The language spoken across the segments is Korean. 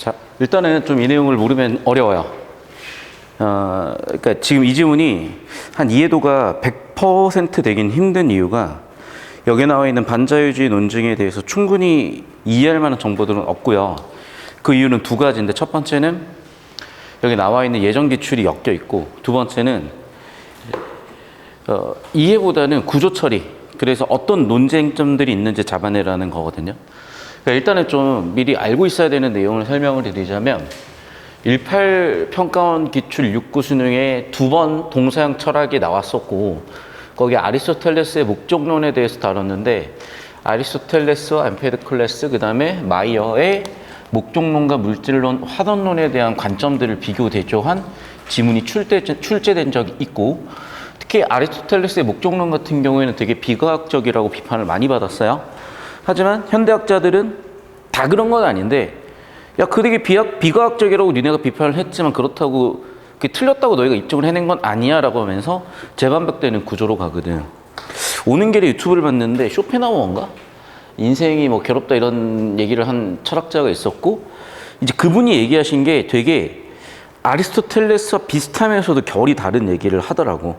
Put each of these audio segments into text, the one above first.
자, 일단은 좀 이 내용을 모르면 어려워요. 그러니까 지금 이 지문이 한 이해도가 100% 되긴 힘든 이유가 여기 나와 있는 반자유주의 논증에 대해서 충분히 이해할 만한 정보들은 없고요. 그 이유는 두 가지인데, 첫 번째는 여기 나와 있는 예전 기출이 엮여 있고, 두 번째는 이해보다는 구조 처리, 그래서 어떤 논쟁점들이 있는지 잡아내라는 거거든요. 그러니까 일단은 좀 미리 알고 있어야 되는 내용을 설명을 드리자면, 18 평가원 기출 6구 수능에 2번 동서양 철학이 나왔었고, 거기 아리스토텔레스의 목적론에 대해서 다뤘는데, 아리스토텔레스와 엠페도클레스, 그 다음에 마이어의 목적론과 물질론, 화던론에 대한 관점들을 비교 대조한 지문이 출제된 적이 있고, 특히 아리스토텔레스의 목적론 같은 경우에는 되게 비과학적이라고 비판을 많이 받았어요. 하지만 현대학자들은 다 그런 건 아닌데, 야, 그 되게 비과학적이라고 니네가 비판을 했지만 그렇다고 그게 틀렸다고 너희가 입증을 해낸 건 아니야 라고 하면서 재반박되는 구조로 가거든. 오는 길에 유튜브를 봤는데 쇼펜하우어인가? 인생이 뭐 괴롭다 이런 얘기를 한 철학자가 있었고, 이제 그분이 얘기하신 게 되게 아리스토텔레스와 비슷하면서도 결이 다른 얘기를 하더라고.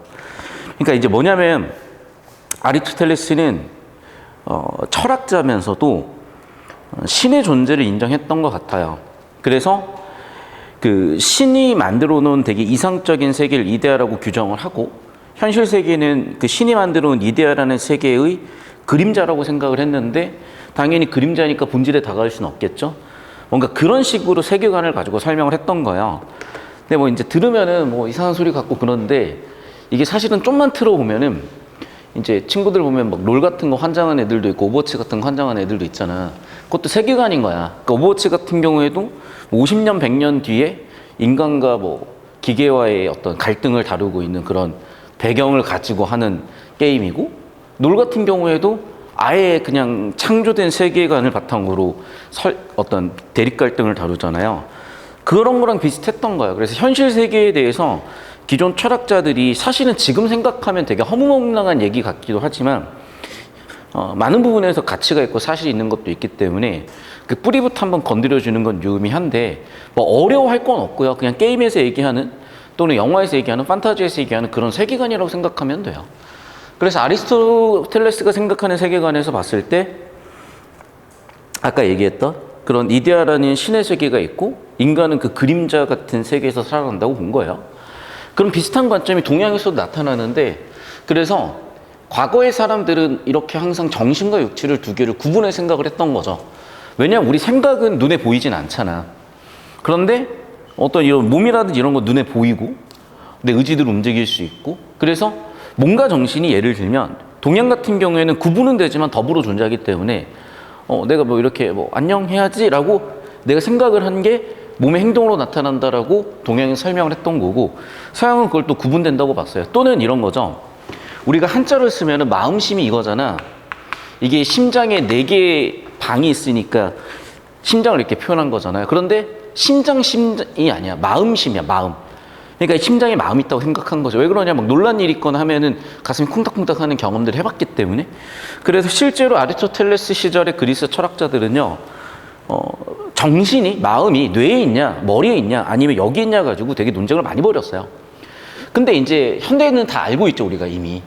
그러니까 이제 뭐냐면, 아리스토텔레스는 철학자면서도 신의 존재를 인정했던 것 같아요. 그래서 그 신이 만들어 놓은 되게 이상적인 세계를 이데아라고 규정을 하고, 현실 세계는 그 신이 만들어 놓은 이데아라는 세계의 그림자라고 생각을 했는데, 당연히 그림자니까 본질에 다가갈 수는 없겠죠. 뭔가 그런 식으로 세계관을 가지고 설명을 했던 거예요. 근데 뭐 이제 들으면은 뭐 이상한 소리 같고 그런데, 이게 사실은 좀만 틀어보면은 이제 친구들 보면 막 롤 같은 거 환장한 애들도 있고 오버워치 같은 거 환장한 애들도 있잖아. 그것도 세계관인 거야. 그러니까 오버워치 같은 경우에도 50년, 100년 뒤에 인간과 뭐 기계와의 어떤 갈등을 다루고 있는 그런 배경을 가지고 하는 게임이고, 롤 같은 경우에도 아예 그냥 창조된 세계관을 바탕으로 어떤 대립 갈등을 다루잖아요. 그런 거랑 비슷했던 거예요. 그래서 현실 세계에 대해서 기존 철학자들이 사실은 지금 생각하면 되게 허무맹랑한 얘기 같기도 하지만, 많은 부분에서 가치가 있고 사실이 있는 것도 있기 때문에 그 뿌리부터 한번 건드려주는 건 유의미한데, 뭐 어려워할 건 없고요. 그냥 게임에서 얘기하는, 또는 영화에서 얘기하는, 판타지에서 얘기하는 그런 세계관이라고 생각하면 돼요. 그래서 아리스토텔레스가 생각하는 세계관에서 봤을 때 아까 얘기했던 그런 이데아라는 신의 세계가 있고, 인간은 그 그림자 같은 세계에서 살아간다고 본 거예요. 그럼 비슷한 관점이 동양에서도 나타나는데, 그래서 과거의 사람들은 이렇게 항상 정신과 육체를 두 개를 구분해 생각을 했던 거죠. 왜냐하면 우리 생각은 눈에 보이진 않잖아. 그런데 어떤 이런 몸이라든지 이런 거 눈에 보이고 내 의지대로 움직일 수 있고, 그래서 몸과 정신이, 예를 들면 동양 같은 경우에는 구분은 되지만 더불어 존재하기 때문에 내가 뭐 이렇게 뭐 안녕 해야지 라고 내가 생각을 한 게 몸의 행동으로 나타난다라고 동양이 설명을 했던 거고, 서양은 그걸 또 구분된다고 봤어요. 또는 이런 거죠. 우리가 한자를 쓰면은 마음심이 이거잖아. 이게 심장에 4개의 방이 있으니까 심장을 이렇게 표현한 거잖아요. 그런데 심장이 아니야. 마음심이야, 마음. 그러니까 심장에 마음이 있다고 생각한 거죠. 왜 그러냐, 막 놀란 일이 있거나 하면은 가슴이 쿵닥쿵닥 하는 경험들을 해봤기 때문에. 그래서 실제로 아리스토텔레스 시절의 그리스 철학자들은요, 정신이, 마음이 뇌에 있냐, 머리에 있냐, 아니면 여기 있냐 가지고 되게 논쟁을 많이 벌였어요. 근데 이제 현대에는 다 알고 있죠, 우리가 이미.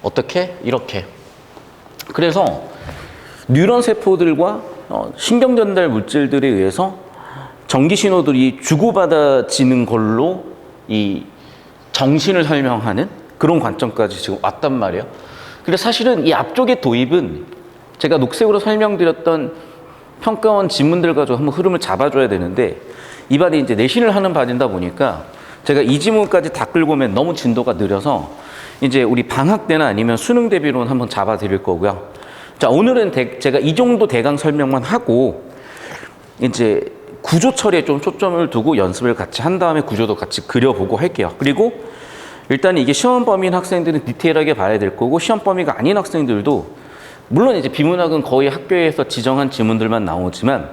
어떻게? 이렇게. 그래서 뉴런 세포들과 신경 전달 물질들에 의해서 전기 신호들이 주고받아지는 걸로 이 정신을 설명하는 그런 관점까지 지금 왔단 말이에요. 근데 사실은 이 앞쪽의 도입은 제가 녹색으로 설명드렸던 평가원 지문들 가지고 한번 흐름을 잡아줘야 되는데, 이 반이 이제 내신을 하는 반이다 보니까 제가 이 지문까지 다 끌고 오면 너무 진도가 느려서 이제 우리 방학 때나 아니면 수능 대비론 한번 잡아 드릴 거고요. 자, 오늘은 제가 이 정도 대강 설명만 하고 이제 구조 처리에 좀 초점을 두고 연습을 같이 한 다음에 구조도 같이 그려보고 할게요. 그리고 일단 이게 시험 범위인 학생들은 디테일하게 봐야 될 거고, 시험 범위가 아닌 학생들도 물론 이제 비문학은 거의 학교에서 지정한 지문들만 나오지만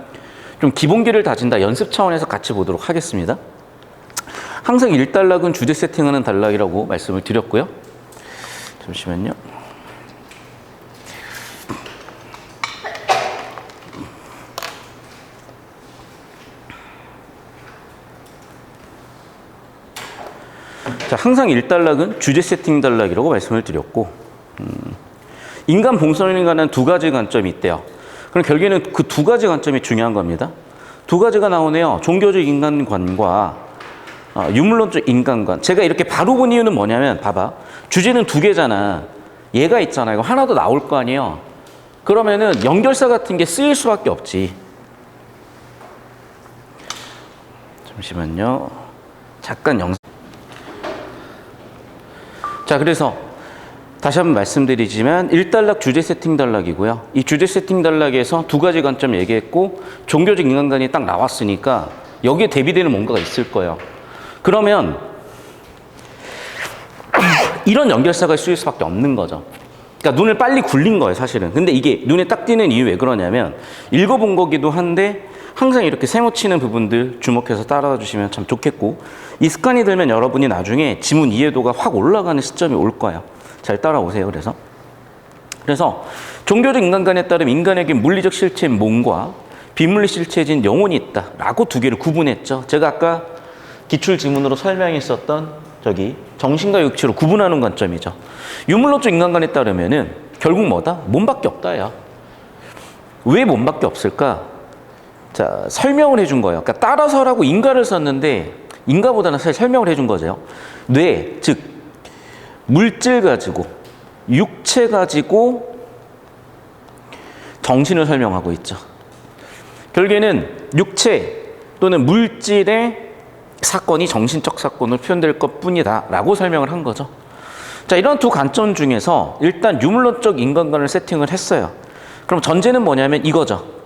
좀 기본기를 다진다, 연습 차원에서 같이 보도록 하겠습니다. 항상 1단락은 주제 세팅하는 단락이라고 말씀을 드렸고요. 잠시만요. 자, 항상 일단락은 주제 세팅 단락이라고 말씀을 드렸고, 인간 봉선에 관한 두 가지 관점이 있대요. 그럼 결국에는 그 두 가지 관점이 중요한 겁니다. 두 가지가 나오네요. 종교적 인간관과 유물론적 인간관. 제가 이렇게 바로 본 이유는 뭐냐면, 봐봐. 주제는 두 개잖아. 얘가 있잖아. 이거 하나 더 나올 거 아니에요. 그러면은 연결사 같은 게 쓰일 수밖에 없지. 잠시만요. 잠깐 영상. 자, 그래서 다시 한번 말씀드리지만 1단락 주제 세팅 단락이고요. 이 주제 세팅 단락에서 두 가지 관점 얘기했고 종교적 인간관이 딱 나왔으니까 여기에 대비되는 뭔가가 있을 거예요. 그러면 이런 연결사가 쓰일 수밖에 없는 거죠. 그러니까 눈을 빨리 굴린 거예요, 사실은. 근데 이게 눈에 딱 띄는 이유 왜 그러냐면 읽어본 거기도 한데 항상 이렇게 세모치는 부분들 주목해서 따라와 주시면 참 좋겠고, 이 습관이 들면 여러분이 나중에 지문 이해도가 확 올라가는 시점이 올 거예요. 잘 따라오세요. 그래서 종교적 인간관에 따른 인간에게 물리적 실체인 몸과 비물리 실체인 영혼이 있다라고 두 개를 구분했죠. 제가 아까 기출 지문으로 설명했었던 정신과 육체로 구분하는 관점이죠. 유물론적 인간관에 따르면은 결국 뭐다? 몸밖에 없다야. 왜 몸밖에 없을까? 자, 설명을 해준 거예요. 그러니까 따라서라고 인가를 썼는데 인가보다는 사실 설명을 해준 거죠. 뇌, 즉 물질 가지고 육체 가지고 정신을 설명하고 있죠. 결국에는 육체 또는 물질의 사건이 정신적 사건으로 표현될 것뿐이다 라고 설명을 한 거죠. 자, 이런 두 관점 중에서 일단 유물론적 인간관을 세팅을 했어요. 그럼 전제는 뭐냐면 이거죠.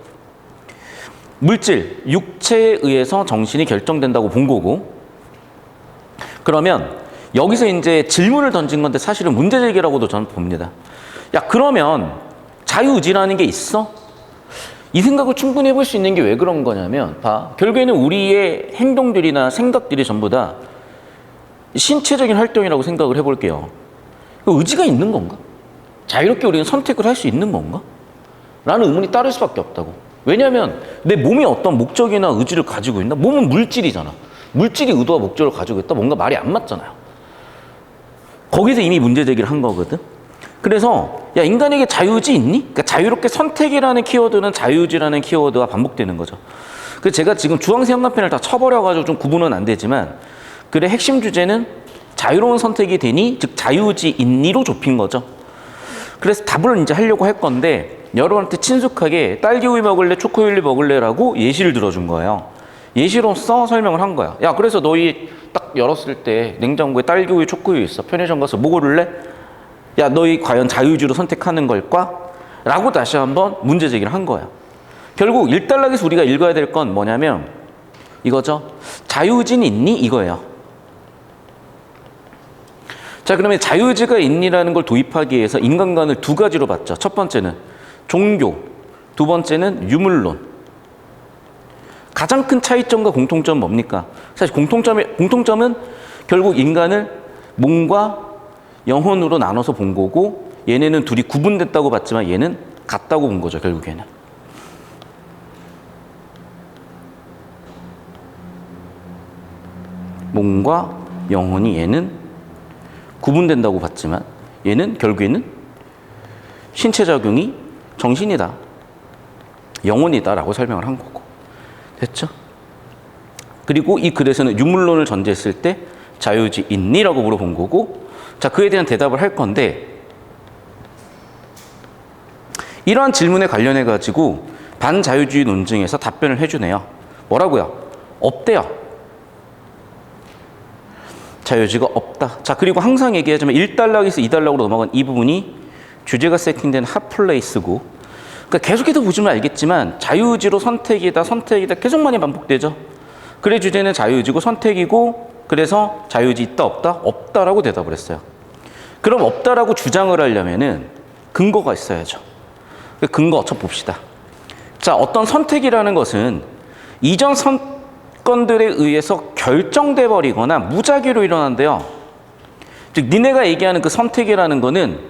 물질, 육체에 의해서 정신이 결정된다고 본 거고, 그러면 여기서 이제 질문을 던진 건데 사실은 문제 제기라고도 저는 봅니다. 야, 그러면 자유의지라는 게 있어? 이 생각을 충분히 해볼 수 있는 게 왜 그런 거냐면, 결국에는 우리의 행동들이나 생각들이 전부 다 신체적인 활동이라고 생각을 해볼게요. 의지가 있는 건가? 자유롭게 우리는 선택을 할 수 있는 건가? 라는 의문이 따를 수밖에 없다고. 왜냐하면 내 몸이 어떤 목적이나 의지를 가지고 있나? 몸은 물질이잖아. 물질이 의도와 목적을 가지고 있다? 뭔가 말이 안 맞잖아요. 거기서 이미 문제 제기를 한 거거든. 그래서 야, 인간에게 자유의지 있니? 그러니까 자유롭게 선택이라는 키워드는 자유의지라는 키워드가 반복되는 거죠. 그래서 제가 지금 주황색 형광펜을 다 쳐버려가지고 좀 구분은 안 되지만, 글의 핵심 주제는 자유로운 선택이 되니, 즉 자유의지 있니로 좁힌 거죠. 그래서 답을 이제 하려고 할 건데 여러분한테 친숙하게 딸기우유 먹을래, 초코우유 먹을래라고 예시를 들어준 거예요. 예시로서 설명을 한 거야. 야, 그래서 너희 딱 열었을 때 냉장고에 딸기우유, 초코우유 있어. 편의점 가서 뭐 고를래? 야, 너희 과연 자유의지로 선택하는 걸까? 라고 다시 한번 문제 제기를 한 거예요. 결국 1단락에서 우리가 읽어야 될 건 뭐냐면 이거죠. 자유의지는 있니? 이거예요. 자, 그러면 자유의지가 있니라는 걸 도입하기 위해서 인간관을 두 가지로 봤죠. 첫 번째는 종교, 두 번째는 유물론. 가장 큰 차이점과 공통점은 뭡니까? 사실 공통점은 결국 인간을 몸과 영혼으로 나눠서 본 거고, 얘네는 둘이 구분됐다고 봤지만 얘는 같다고 본 거죠, 결국에는. 몸과 영혼이 얘는 구분된다고 봤지만 얘는 결국에는 신체작용이 정신이다, 영혼이다 라고 설명을 한 거고. 됐죠? 그리고 이 글에서는 유물론을 전제했을 때 자유의지 있니? 라고 물어본 거고, 자, 그에 대한 대답을 할 건데, 이러한 질문에 관련해 가지고 반자유주의 논증에서 답변을 해주네요. 뭐라고요? 없대요. 자유의지가 없다. 자, 그리고 항상 얘기하자면 1단락에서 2단락으로 넘어간 이 부분이 주제가 세팅된 핫플레이스고, 그러니까 계속해서 보시면 알겠지만 자유의지로 선택이다 계속 많이 반복되죠. 글의 주제는 자유의지고 선택이고, 그래서 자유의지 있다 없다? 없다라고 대답을 했어요. 그럼 없다라고 주장을 하려면은 근거가 있어야죠. 그 근거 첫 봅시다. 자, 어떤 선택이라는 것은 이전 건들에 의해서 결정돼 버리거나 무작위로 일어난대요. 즉 니네가 얘기하는 그 선택이라는 거는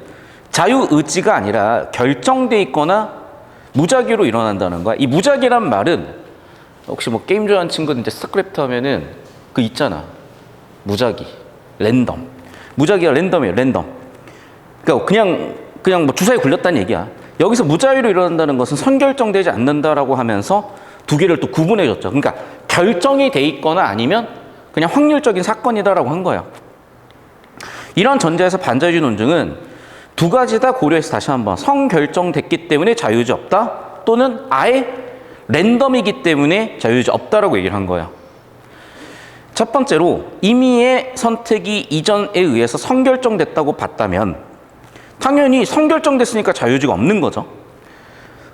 자유의지가 아니라 결정돼 있거나 무작위로 일어난다는 거야. 이 무작위란 말은 혹시 뭐 게임 좋아하는 친구들 이제 스타크래프트 하면은 그 있잖아. 무작위. 랜덤. 무작위가 랜덤이에요. 랜덤. 그러니까 그냥 뭐 주사에 굴렸다는 얘기야. 여기서 무자유로 일어난다는 것은 선결정되지 않는다라고 하면서 두 개를 또 구분해 줬죠. 그러니까 결정이 돼 있거나 아니면 그냥 확률적인 사건이다라고 한 거예요. 이런 전제에서 반자유주의 논증은 두 가지 다 고려해서 다시 한번 성결정됐기 때문에 자유의지 없다, 또는 아예 랜덤이기 때문에 자유의지 없다라고 얘기를 한 거예요. 첫 번째로 임의의 선택이 이전에 의해서 성결정됐다고 봤다면 당연히 성결정됐으니까 자유의지가 없는 거죠.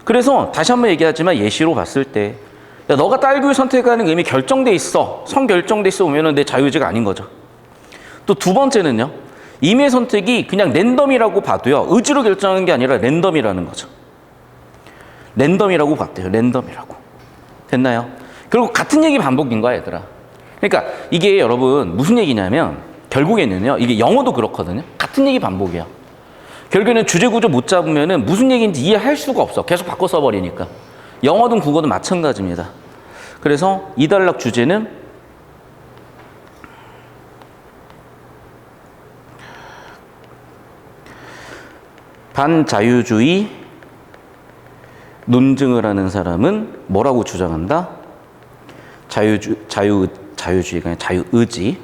그래서 다시 한번 얘기하지만 예시로 봤을 때 야, 너가 딸기를 선택하는 의미 결정돼 있어, 성결정돼 있어 오면은 내 자유의지가 아닌 거죠. 또 두 번째는요, 임의의 선택이 그냥 랜덤이라고 봐도요, 의지로 결정하는 게 아니라 랜덤이라는 거죠. 랜덤이라고 봤대요. 랜덤이라고. 됐나요? 결국 같은 얘기 반복인 거야, 얘들아. 그러니까 이게 여러분 무슨 얘기냐면 결국에는요, 이게 영어도 그렇거든요. 같은 얘기 반복이야. 결국에는 주제 구조 못 잡으면은 무슨 얘기인지 이해할 수가 없어. 계속 바꿔 써버리니까. 영어든 국어든 마찬가지입니다. 그래서 이 단락 주제는 반자유주의 논증을 하는 사람은 뭐라고 주장한다? 자유주의가 아니라 자유의지.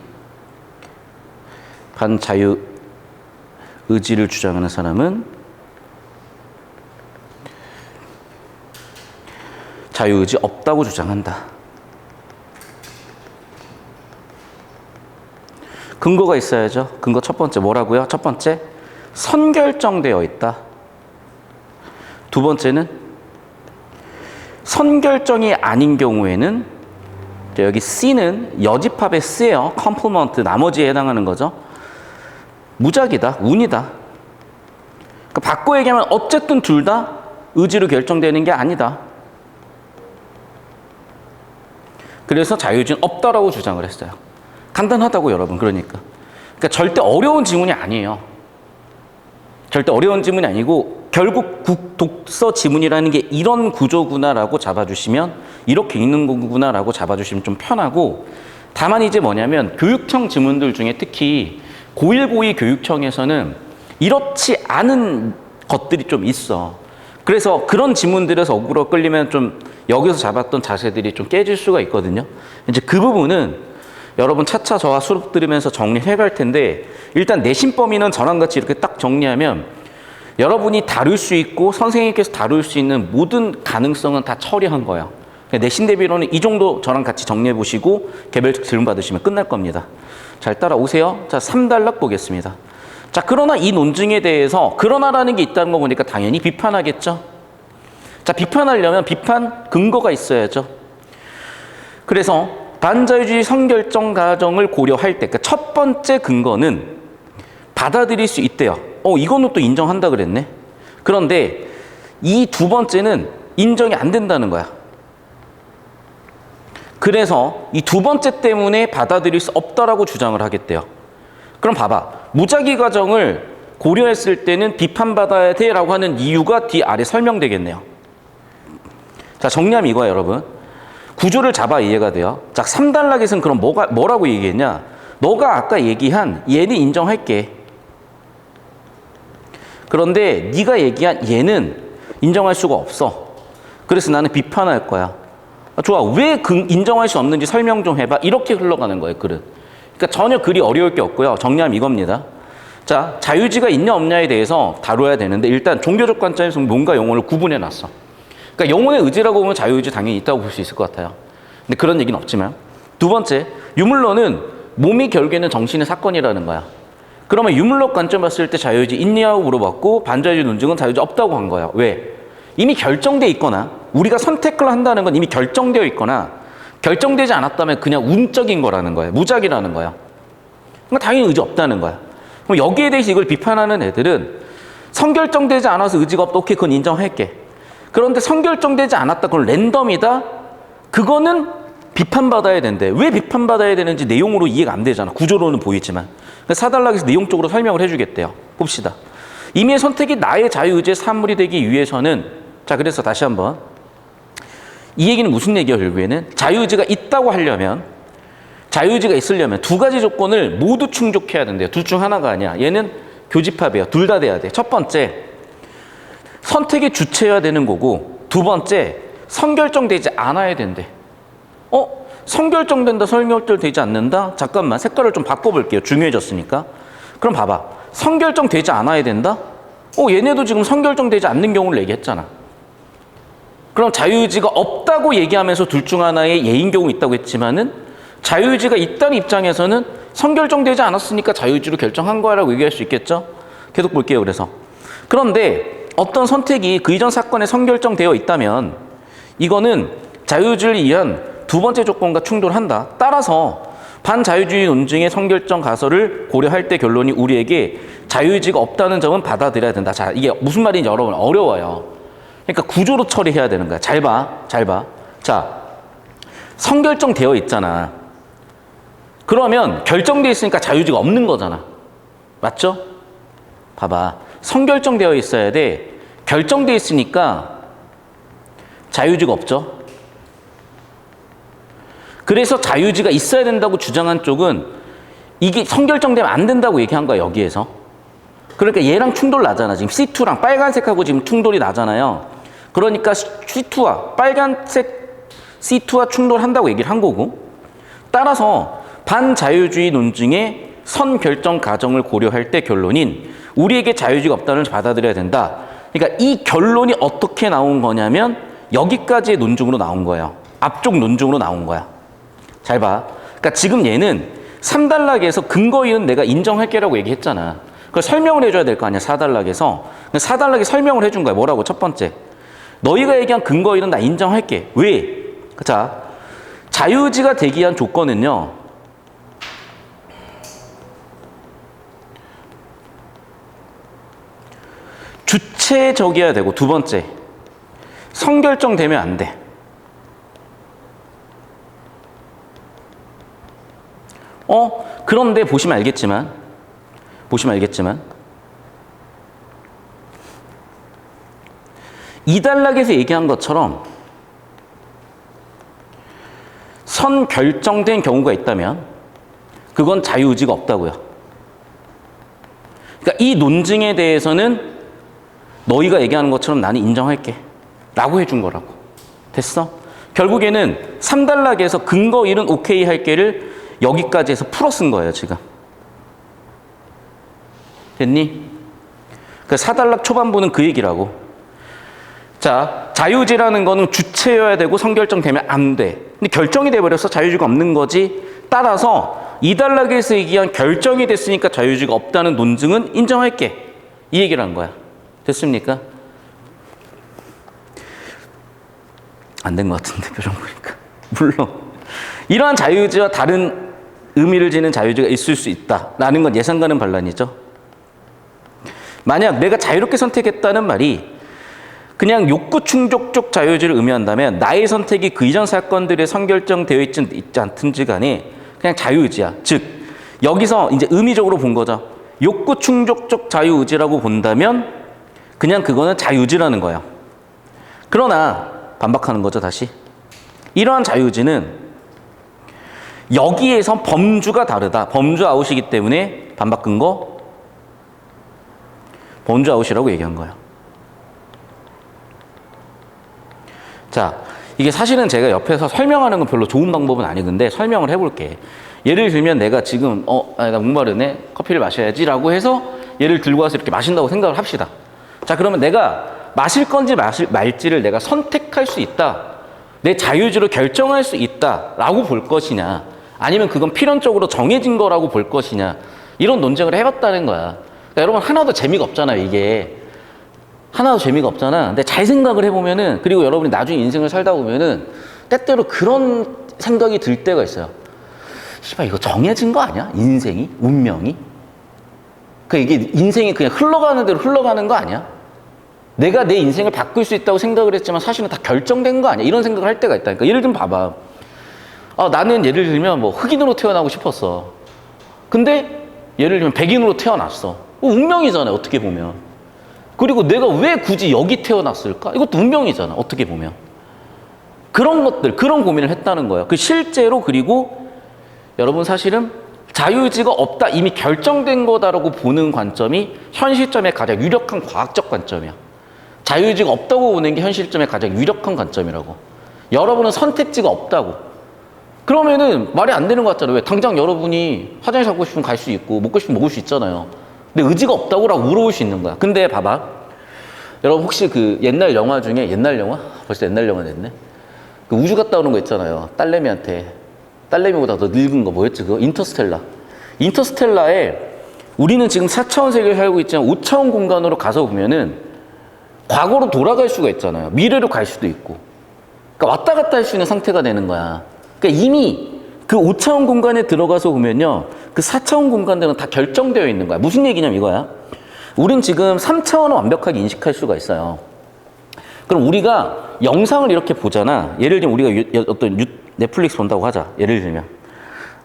반자유의지를 주장하는 사람은 자유의지 없다고 주장한다. 근거가 있어야죠. 근거 첫 번째 뭐라고요? 첫 번째, 선결정되어 있다. 두 번째는 선결정이 아닌 경우에는, 여기 C는 여집합의 C예요. 컴플리먼트, 나머지에 해당하는 거죠. 무작위다, 운이다. 그러니까 바꿔 얘기하면 어쨌든 둘 다 의지로 결정되는 게 아니다. 그래서 자유의지는 없다라고 주장을 했어요. 간단하다고 여러분. 그러니까 절대 어려운 지문이 아니에요. 절대 어려운 지문이 아니고 결국 독서 지문이라는 게 이런 구조구나라고 잡아주시면, 이렇게 읽는 거구나라고 잡아주시면 좀 편하고, 다만 이제 뭐냐면 교육청 지문들 중에 특히 고1, 고2 교육청에서는 이렇지 않은 것들이 좀 있어. 그래서 그런 지문들에서 어그로 끌리면 좀 여기서 잡았던 자세들이 좀 깨질 수가 있거든요. 이제 그 부분은 여러분 차차 저와 수업 들으면서 정리해 갈 텐데, 일단 내신 범위는 저랑 같이 이렇게 딱 정리하면 여러분이 다룰 수 있고 선생님께서 다룰 수 있는 모든 가능성은 다 처리한 거예요. 내신 대비로는 이 정도 저랑 같이 정리해 보시고 개별적 질문 받으시면 끝날 겁니다. 잘 따라오세요. 자, 3단락 보겠습니다. 자, 그러나 이 논증에 대해서 그러나라는 게 있다는 거 보니까 당연히 비판하겠죠. 자, 비판하려면 비판 근거가 있어야죠. 그래서 반자유주의 성결정 과정을 고려할 때, 그러니까 첫 번째 근거는 받아들일 수 있대요. 이거는 또 인정한다 그랬네. 그런데 이 두 번째는 인정이 안 된다는 거야. 그래서 이 두 번째 때문에 받아들일 수 없다라고 주장을 하겠대요. 그럼 봐봐. 무작위 과정을 고려했을 때는 비판받아야 돼라고 하는 이유가 뒤 아래 설명되겠네요. 자, 정리하면 이거야, 여러분. 구조를 잡아 이해가 돼요. 자, 3단락에서는 그럼 뭐라고 얘기했냐? 너가 아까 얘기한 얘는 인정할게. 그런데 네가 얘기한 얘는 인정할 수가 없어. 그래서 나는 비판할 거야. 좋아. 왜 인정할 수 없는지 설명 좀 해봐. 이렇게 흘러가는 거예요, 글은. 그러니까 전혀 글이 어려울 게 없고요. 정리하면 이겁니다. 자, 자유의지가 있냐 없냐에 대해서 다뤄야 되는데, 일단 종교적 관점에서 뭔가 영혼을 구분해 놨어. 그러니까 영혼의 의지라고 보면 자유의지 당연히 있다고 볼 수 있을 것 같아요. 근데 그런 얘기는 없지만. 두 번째, 유물론은 몸이 결국에는 정신의 사건이라는 거야. 그러면 유물론 관점 봤을 때 자유의지 있냐고 물어봤고, 반자유주의 논증은 자유의지 없다고 한 거야. 왜? 이미 결정돼 있거나, 우리가 선택을 한다는 건 이미 결정되어 있거나, 결정되지 않았다면 그냥 운적인 거라는 거예요. 무작위라는 거야. 그러니까 당연히 의지 없다는 거야. 그럼 여기에 대해서 이걸 비판하는 애들은 선결정되지 않아서 의지가 없다. 오케이, 그건 인정할게. 그런데 선결정되지 않았다. 그건 랜덤이다. 그거는 비판받아야 된대. 왜 비판받아야 되는지 내용으로 이해가 안 되잖아. 구조로는 보이지만. 4단락에서 내용적으로 설명을 해주겠대요. 봅시다. 임의의 선택이 나의 자유의지의 산물이 되기 위해서는, 자, 그래서 다시 한번 이 얘기는 무슨 얘기야? 결국에는 자유의지가 있다고 하려면 자유의지가 있으려면 두 가지 조건을 모두 충족해야 된대요. 둘 중 하나가 아니야. 얘는 교집합이에요. 둘 다 돼야 돼. 첫 번째, 선택의 주체여야 되는 거고, 두 번째, 선결정되지 않아야 된대. 선결정된다, 선결되지 않는다? 잠깐만, 색깔을 좀 바꿔볼게요. 중요해졌으니까. 그럼 봐봐. 선결정되지 않아야 된다? 얘네도 지금 선결정되지 않는 경우를 얘기했잖아. 그럼 자유의지가 없다고 얘기하면서 둘 중 하나의 예인 경우 있다고 했지만은 자유의지가 있다는 입장에서는 선결정되지 않았으니까 자유의지로 결정한 거야라고 얘기할 수 있겠죠? 계속 볼게요. 그런데 어떤 선택이 그 이전 사건에 선결정되어 있다면 이거는 자유의지를 위한 두 번째 조건과 충돌한다. 따라서 반자유주의 논증의 선결정 가설을 고려할 때 결론이 우리에게 자유의지가 없다는 점은 받아들여야 된다. 자, 이게 무슨 말인지 여러분 어려워요. 그러니까 구조로 처리해야 되는 거야. 잘 봐. 자, 선결정되어 있잖아. 그러면 결정되어 있으니까 자유의지가 없는 거잖아. 맞죠? 봐봐. 선결정되어 있어야 돼. 결정되어 있으니까 자유의지가 없죠. 그래서 자유의지가 있어야 된다고 주장한 쪽은 이게 선결정되면 안 된다고 얘기한 거야, 여기에서. 그러니까 얘랑 충돌 나잖아. 지금 C2랑 빨간색하고 지금 충돌이 나잖아요. 그러니까 C2와 빨간색 C2와 충돌한다고 얘기를 한 거고, 따라서 반자유주의 논증의 선결정 과정을 고려할 때 결론인 우리에게 자유의지가 없다는 걸 받아들여야 된다. 그러니까 이 결론이 어떻게 나온 거냐면 여기까지의 논증으로 나온 거예요. 앞쪽 논증으로 나온 거야. 잘 봐. 그러니까 지금 얘는 3단락에서 근거이는 내가 인정할게라고 얘기했잖아. 그걸 설명을 해줘야 될 거 아니야, 4단락에서. 4단락에 설명을 해준 거야. 뭐라고? 첫 번째. 너희가 얘기한 근거이는 나 인정할게. 왜? 자, 자유의지가 되기 위한 조건은요. 주체적이어야 되고, 두 번째. 선결정되면 안 돼. 그런데 보시면 알겠지만 이 단락에서 얘기한 것처럼 선결정된 경우가 있다면 그건 자유의지가 없다고요. 그러니까 이 논증에 대해서는 너희가 얘기하는 것처럼 나는 인정할게 라고 해준 거라고. 됐어? 결국에는 3단락에서 근거 1은 오케이 할게를 여기까지 해서 풀어 쓴 거예요, 지금. 됐니? 그 4단락 초반부는 그 얘기라고. 자, 자유의지라는 거는 주체여야 되고 선결정되면 안 돼. 근데 결정이 돼버려서 자유의지가 없는 거지. 따라서 2단락에서 얘기한 결정이 됐으니까 자유의지가 없다는 논증은 인정할게. 이 얘기를 한 거야. 됐습니까? 안 된 것 같은데, 표정 보니까. 물론 이러한 자유의지와 다른 의미를 지닌 자유의지가 있을 수 있다라는 건 예상 가는 반란이죠. 만약 내가 자유롭게 선택했다는 말이 그냥 욕구 충족적 자유의지를 의미한다면 나의 선택이 그 이전 사건들에 선결정되어 있지 않든지 간에 그냥 자유의지야. 즉 여기서 이제 의미적으로 본 거죠. 욕구 충족적 자유의지라고 본다면 그냥 그거는 자유의지라는 거야. 그러나 반박하는 거죠, 다시. 이러한 자유의지는 여기에서 범주가 다르다. 범주 아웃이기 때문에 반박 근거 범주 아웃이라고 얘기한 거예요. 자, 이게 사실은 제가 옆에서 설명하는 건 별로 좋은 방법은 아니근데 설명을 해볼게. 예를 들면 내가 지금 나 목마르네, 커피를 마셔야지 라고 해서 얘를 들고 와서 이렇게 마신다고 생각을 합시다. 자, 그러면 내가 마실 건지 말지를 내가 선택할 수 있다, 내 자유의지로 결정할 수 있다 라고 볼 것이냐, 아니면 그건 필연적으로 정해진 거라고 볼 것이냐, 이런 논쟁을 해봤다는 거야. 그러니까 여러분 하나도 재미가 없잖아요. 이게 하나도 재미가 없잖아. 근데 잘 생각을 해보면은, 그리고 여러분이 나중에 인생을 살다 보면은 때때로 그런 생각이 들 때가 있어요. 씨발, 이거 정해진 거 아니야? 인생이? 운명이? 이게 인생이 그냥 흘러가는 대로 흘러가는 거 아니야? 내가 내 인생을 바꿀 수 있다고 생각을 했지만 사실은 다 결정된 거 아니야? 이런 생각을 할 때가 있다니까. 예를 들면 봐봐. 나는 예를 들면 뭐 흑인으로 태어나고 싶었어. 근데 예를 들면 백인으로 태어났어. 운명이잖아요, 어떻게 보면. 그리고 내가 왜 굳이 여기 태어났을까? 이것도 운명이잖아, 어떻게 보면. 그런 것들, 그런 고민을 했다는 거야. 실제로, 그리고 여러분 사실은 자유의지가 없다, 이미 결정된 거다라고 보는 관점이 현 시점의 가장 유력한 과학적 관점이야. 자유의지가 없다고 보는 게 현 시점의 가장 유력한 관점이라고. 여러분은 선택지가 없다고. 그러면은 말이 안 되는 것 같잖아요. 왜? 당장 여러분이 화장실 가고 싶으면 갈 수 있고 먹고 싶으면 먹을 수 있잖아요. 근데 의지가 없다고라고 물어볼 수 있는 거야. 근데 봐봐. 여러분 혹시 그 옛날 영화 중에, 옛날 영화? 벌써 옛날 영화 됐네. 그 우주 갔다 오는 거 있잖아요. 딸내미한테. 딸내미보다 더 늙은 거 뭐였지 그거? 인터스텔라. 인터스텔라에 우리는 지금 4차원 세계를 살고 있지만 5차원 공간으로 가서 보면은 과거로 돌아갈 수가 있잖아요. 미래로 갈 수도 있고. 그러니까 왔다 갔다 할 수 있는 상태가 되는 거야. 그러니까 이미 그 5차원 공간에 들어가서 보면요. 그 4차원 공간들은 다 결정되어 있는 거야. 무슨 얘기냐면 이거야. 우린 지금 3차원을 완벽하게 인식할 수가 있어요. 그럼 우리가 영상을 이렇게 보잖아. 예를 들면 우리가 어떤 넷플릭스 본다고 하자. 예를 들면.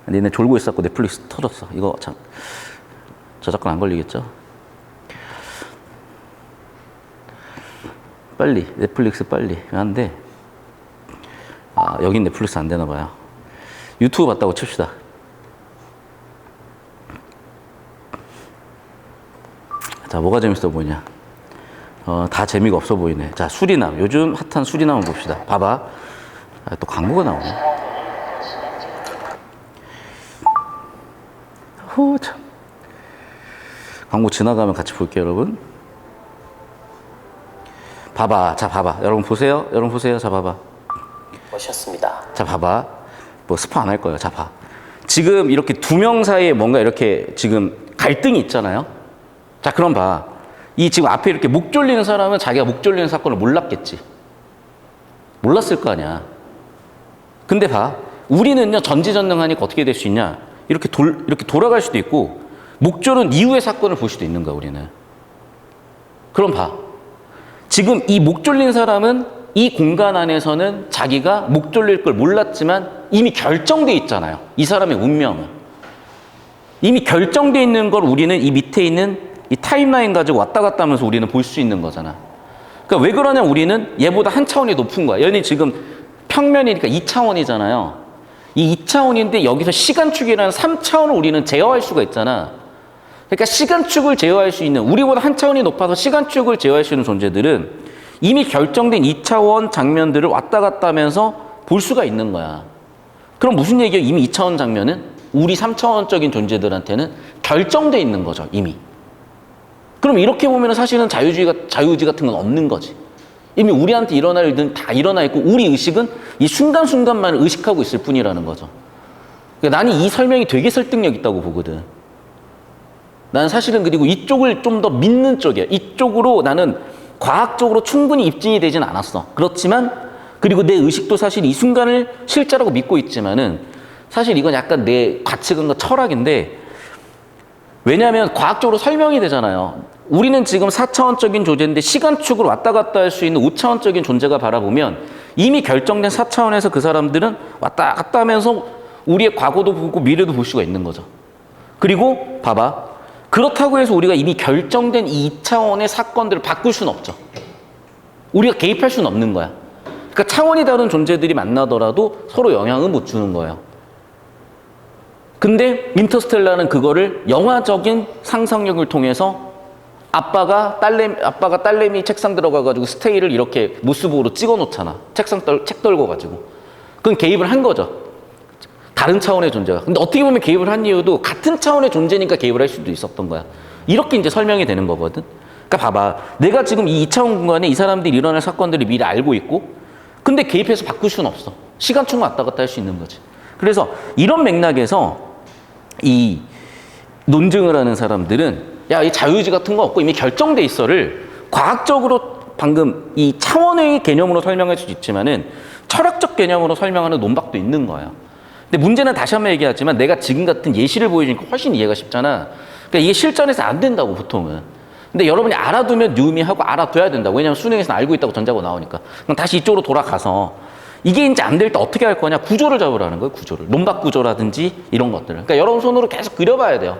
니네 졸고 있었고 넷플릭스 터졌어. 이거 참 저작권 안 걸리겠죠? 빨리 넷플릭스 빨리 한데 여긴 넷플릭스 안 되나 봐요. 유튜브 봤다고 칩시다. 자, 뭐가 재밌어 보이냐? 다 재미가 없어 보이네. 자, 수리남. 요즘 핫한 수리남을 봅시다. 봐봐. 또 광고가 나오네. 참. 광고 지나가면 같이 볼게요, 여러분. 봐봐. 자, 봐봐. 여러분 보세요. 여러분 보세요. 자, 봐봐. 오셨습니다. 자, 봐봐. 뭐 스포 안 할 거예요. 자, 봐. 지금 이렇게 두 명 사이에 뭔가 이렇게 지금 갈등이 있잖아요. 자, 그럼 봐. 이 지금 앞에 이렇게 목 졸리는 사람은 자기가 목 졸리는 사건을 몰랐겠지. 몰랐을 거 아니야. 근데 봐. 우리는요, 전지전능하니까 어떻게 될 수 있냐. 이렇게 돌아갈 수도 있고, 목 졸은 이후의 사건을 볼 수도 있는 거야, 우리는. 그럼 봐. 지금 이 목 졸린 사람은 이 공간 안에서는 자기가 목 졸릴 걸 몰랐지만 이미 결정돼 있잖아요. 이 사람의 운명은. 이미 결정돼 있는 걸 우리는 이 밑에 있는 이 타임라인 가지고 왔다 갔다 하면서 우리는 볼 수 있는 거잖아. 그러니까 왜 그러냐면 우리는 얘보다 한 차원이 높은 거야. 얘는 지금 평면이니까 2차원이잖아요. 이 2차원인데 여기서 시간축이라는 3차원을 우리는 제어할 수가 있잖아. 그러니까 시간축을 제어할 수 있는, 우리보다 한 차원이 높아서 시간축을 제어할 수 있는 존재들은 이미 결정된 2차원 장면들을 왔다 갔다 하면서 볼 수가 있는 거야. 그럼 무슨 얘기예요? 이미 2차원 장면은 우리 3차원적인 존재들한테는 결정돼 있는 거죠, 이미. 그럼 이렇게 보면 사실은 자유의지 같은 건 없는 거지. 이미 우리한테 일어날 일은 다 일어나 있고 우리 의식은 이 순간순간만 의식하고 있을 뿐이라는 거죠. 그러니까 나는 이 설명이 되게 설득력 있다고 보거든. 나는 사실은 그리고 이쪽을 좀 더 믿는 쪽이야. 이쪽으로 나는 과학적으로 충분히 입증이 되진 않았어. 그렇지만 그리고 내 의식도 사실 이 순간을 실제라고 믿고 있지만은 사실 이건 약간 내 가치관과 철학인데, 왜냐하면 과학적으로 설명이 되잖아요. 우리는 지금 4차원적인 존재인데 시간축으로 왔다 갔다 할 수 있는 5차원적인 존재가 바라보면 이미 결정된 4차원에서 그 사람들은 왔다 갔다 하면서 우리의 과거도 보고 미래도 볼 수가 있는 거죠. 그리고 봐봐. 그렇다고 해서 우리가 이미 결정된 이 2차원의 사건들을 바꿀 수는 없죠. 우리가 개입할 수는 없는 거야. 그러니까 차원이 다른 존재들이 만나더라도 서로 영향은 못 주는 거예요. 근데 인터스텔라는 그거를 영화적인 상상력을 통해서 아빠가 딸내미 책상 들어가가지고 스테이를 이렇게 모습으로 찍어 놓잖아. 책 떨궈가지고. 그건 개입을 한 거죠. 다른 차원의 존재가. 근데 어떻게 보면 개입을 한 이유도 같은 차원의 존재니까 개입을 할 수도 있었던 거야. 이렇게 이제 설명이 되는 거거든. 그러니까 봐봐. 내가 지금 이 2차원 공간에 이 사람들이 일어날 사건들을 미리 알고 있고, 근데 개입해서 바꿀 수는 없어. 시간축만 왔다 갔다 할 수 있는 거지. 그래서 이런 맥락에서 이 논증을 하는 사람들은 야, 이 자유의지 같은 거 없고 이미 결정돼 있어를 과학적으로 방금 이 차원의 개념으로 설명할 수 있지만은 철학적 개념으로 설명하는 논박도 있는 거예요. 근데 문제는 다시 한번 얘기하지만 내가 지금 같은 예시를 보여주니까 훨씬 이해가 쉽잖아. 그러니까 이게 실전에서 안 된다고 보통은. 근데 여러분이 알아두면 유의미하고 알아둬야 된다고. 왜냐하면 수능에서는 알고 있다고 전자고 나오니까. 그럼 다시 이쪽으로 돌아가서 이게 이제 안 될 때 어떻게 할 거냐? 구조를 잡으라는 거예요. 구조를. 논박 구조라든지 이런 것들을. 그러니까 여러분 손으로 계속 그려봐야 돼요.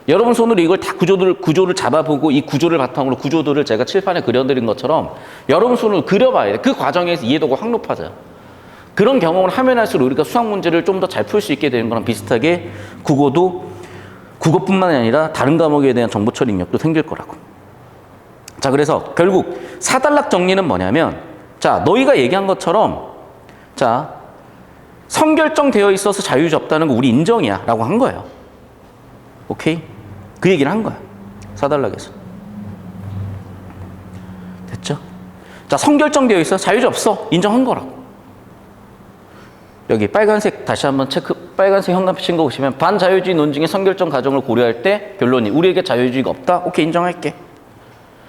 여러분 손으로 이걸 다 구조를 잡아보고 이 구조를 바탕으로 구조들을 제가 칠판에 그려드린 것처럼 여러분 손으로 그려봐야 돼. 그 과정에서 이해도가 확 높아져요. 그런 경험을 하면 할수록 우리가 수학 문제를 좀 더 잘 풀 수 있게 되는 거랑 비슷하게 국어도 국어뿐만 아니라 다른 과목에 대한 정보 처리 능력도 생길 거라고. 자, 그래서 결국 4단락 정리는 뭐냐면, 자, 너희가 얘기한 것처럼, 자, 선결정되어 있어서 자유유지 없다는 거 우리 인정이야 라고 한 거예요. 오케이? 그 얘기를 한 거야. 4단락에서. 됐죠? 자, 선결정되어 있어 자유유지 없어 인정한 거라고. 여기 빨간색 다시 한번 체크, 빨간색 현관표 친 거 보시면 반자유주의 논증의 선결정 과정을 고려할 때 결론이 우리에게 자유주의가 없다? 오케이, 인정할게.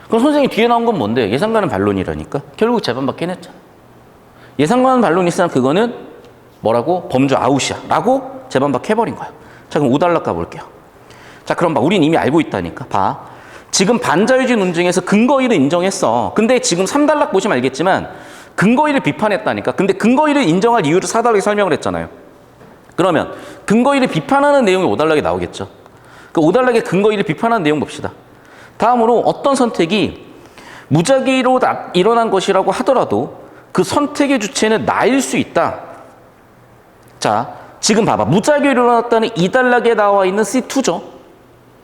그럼 선생님 뒤에 나온 건 뭔데? 예상과는 반론이라니까. 결국 재반받긴 했잖아. 예상과는 반론이 있으면 그거는 뭐라고? 범주 아웃이야 라고 재반박해버린 거야. 자, 그럼 5단락 가볼게요. 자, 그럼 봐. 우린 이미 알고 있다니까. 봐. 지금 반자유주의 논증에서 근거이를 인정했어. 근데 지금 3단락 보시면 알겠지만 근거이를 비판했다니까. 근데 근거이를 인정할 이유를 4단락에 설명을 했잖아요. 그러면 근거이를 비판하는 내용이 5단락에 나오겠죠. 그 5단락에 근거이를 비판하는 내용 봅시다. 다음으로 어떤 선택이 무작위로 일어난 것이라고 하더라도 그 선택의 주체는 나일 수 있다. 자, 지금 봐봐. 무작위로 일어났다는 2단락에 나와 있는 C2죠.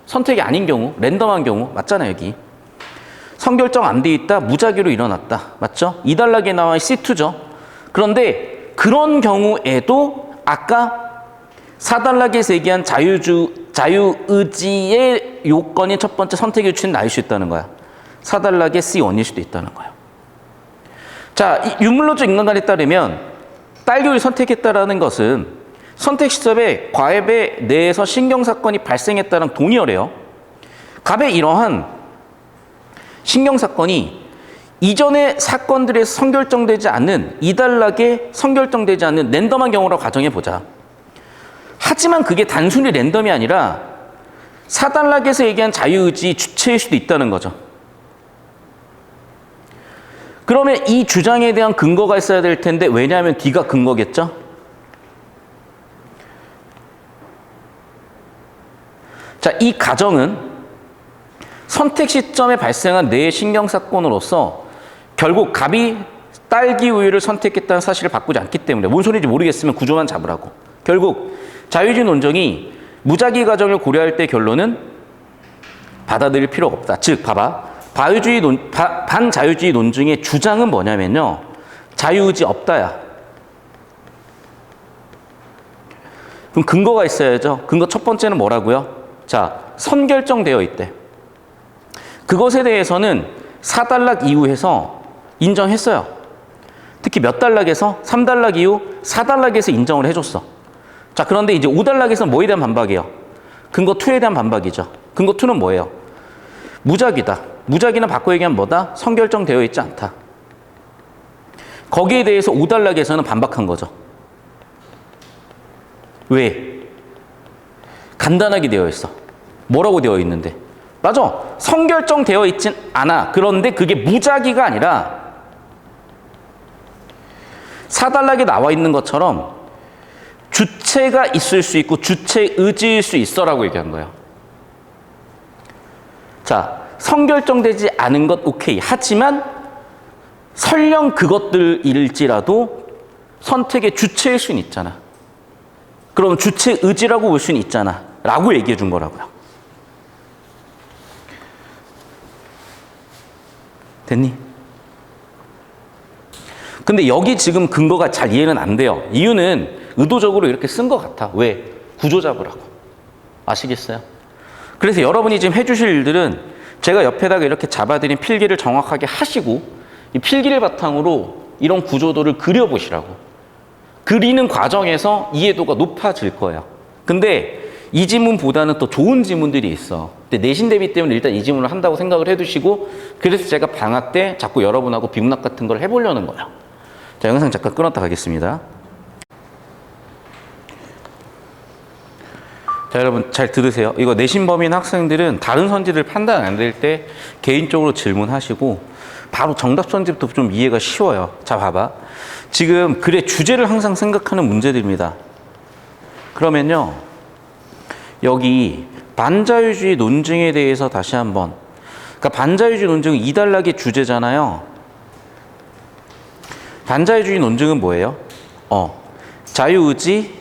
선택이 아닌 경우, 랜덤한 경우 맞잖아요, 여기. 선결정 안 돼 있다, 무작위로 일어났다. 맞죠? 2단락에 나와 있는 C2죠. 그런데 그런 경우에도 아까 4단락에서 얘기한 자유의지의 요건인 첫 번째 선택의 주체는 나일 수 있다는 거야. 4단락의 C1일 수도 있다는 거야. 자, 이 유물론적 인간관에 따르면 딸기를 선택했다라는 것은 선택 시점에 과외배 내에서 신경사건이 발생했다는 동의어래요. 갑의 이러한 신경사건이 이전의 사건들에서 선결정되지 않는 2단락에 선결정되지 않는 랜덤한 경우라고 가정해보자. 하지만 그게 단순히 랜덤이 아니라 4단락에서 얘기한 자유의지 주체일 수도 있다는 거죠. 그러면 이 주장에 대한 근거가 있어야 될 텐데 왜냐하면 D가 근거겠죠? 자, 이 가정은 선택 시점에 발생한 뇌의 신경사건으로서 결국 갑이 딸기 우유를 선택했다는 사실을 바꾸지 않기 때문에 뭔 소리인지 모르겠으면 구조만 잡으라고. 결국 자유주의 논정이 무작위 과정을 고려할 때 결론은 받아들일 필요가 없다. 즉, 봐봐. 반자유주의 논증의 주장은 뭐냐면요. 자유의지 없다야. 그럼 근거가 있어야죠. 근거 첫 번째는 뭐라고요? 자, 선결정되어 있대. 그것에 대해서는 4단락 이후에서 인정했어요. 특히 몇 단락에서? 3단락 이후 4단락에서 인정을 해줬어. 자, 그런데 이제 5단락에서는 뭐에 대한 반박이에요? 근거 2에 대한 반박이죠. 근거 2는 뭐예요? 무작위다. 무작위는 바꿔 얘기하면 뭐다? 선결정되어 있지 않다. 거기에 대해서 5단락에서는 반박한 거죠. 왜? 간단하게 되어 있어. 뭐라고 되어 있는데? 맞아. 선결정되어 있진 않아. 그런데 그게 무작위가 아니라 4단락에 나와 있는 것처럼 주체가 있을 수 있고 주체 의지일 수 있어라고 얘기한 거예요. 자, 선결정되지 않은 것 오케이. 하지만 설령 그것들일지라도 선택의 주체일 수는 있잖아. 그럼 주체 의지라고 볼 수는 있잖아. 라고 얘기해 준 거라고요. 됐니? 근데 여기 지금 근거가 잘 이해는 안 돼요. 이유는 의도적으로 이렇게 쓴 것 같아. 왜? 구조 잡으라고. 아시겠어요? 그래서 여러분이 지금 해주실 일들은 제가 옆에다가 이렇게 잡아드린 필기를 정확하게 하시고 이 필기를 바탕으로 이런 구조도를 그려보시라고. 그리는 과정에서 이해도가 높아질 거예요. 근데 이 지문보다는 또 좋은 지문들이 있어. 근데 내신 대비 때문에 일단 이 지문을 한다고 생각을 해두시고 그래서 제가 방학 때 자꾸 여러분하고 비문학 같은 걸 해보려는 거예요. 자, 영상 잠깐 끊었다 가겠습니다. 자, 여러분 잘 들으세요. 이거 내신 범위인 학생들은 다른 선지를 판단 안 될 때 개인적으로 질문하시고 바로 정답 선지부터 좀 이해가 쉬워요. 자, 봐봐. 지금 글의 주제를 항상 생각하는 문제들입니다. 그러면요. 여기 반자유주의 논증에 대해서 다시 한번. 그러니까 반자유주의 논증은 2단락의 주제잖아요. 반자유주의 논증은 뭐예요? 자유의지,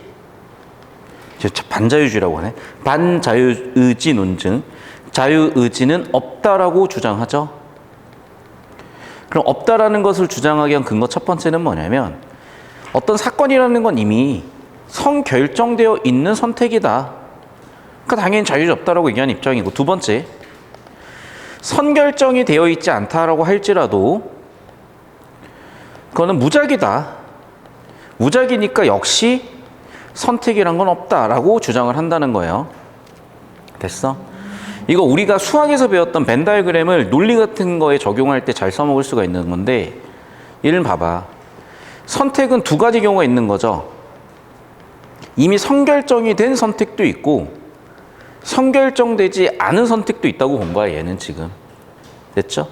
반자유주의라고 하네. 반자유의지 논증. 자유의지는 없다라고 주장하죠. 그럼 없다라는 것을 주장하기 위한 근거 첫 번째는 뭐냐면 어떤 사건이라는 건 이미 성결정되어 있는 선택이다. 그러니까 당연히 자유의지 없다라고 얘기하는 입장이고, 두 번째, 선결정이 되어 있지 않다라고 할지라도 그거는 무작위다. 무작위니까 역시 선택이란 건 없다라고 주장을 한다는 거예요. 됐어? 이거 우리가 수학에서 배웠던 벤 다이어그램을 논리 같은 거에 적용할 때 잘 써먹을 수가 있는 건데, 예를 봐봐. 선택은 두 가지 경우가 있는 거죠. 이미 선결정이 된 선택도 있고 선결정되지 않은 선택도 있다고 본 거야, 얘는 지금. 됐죠?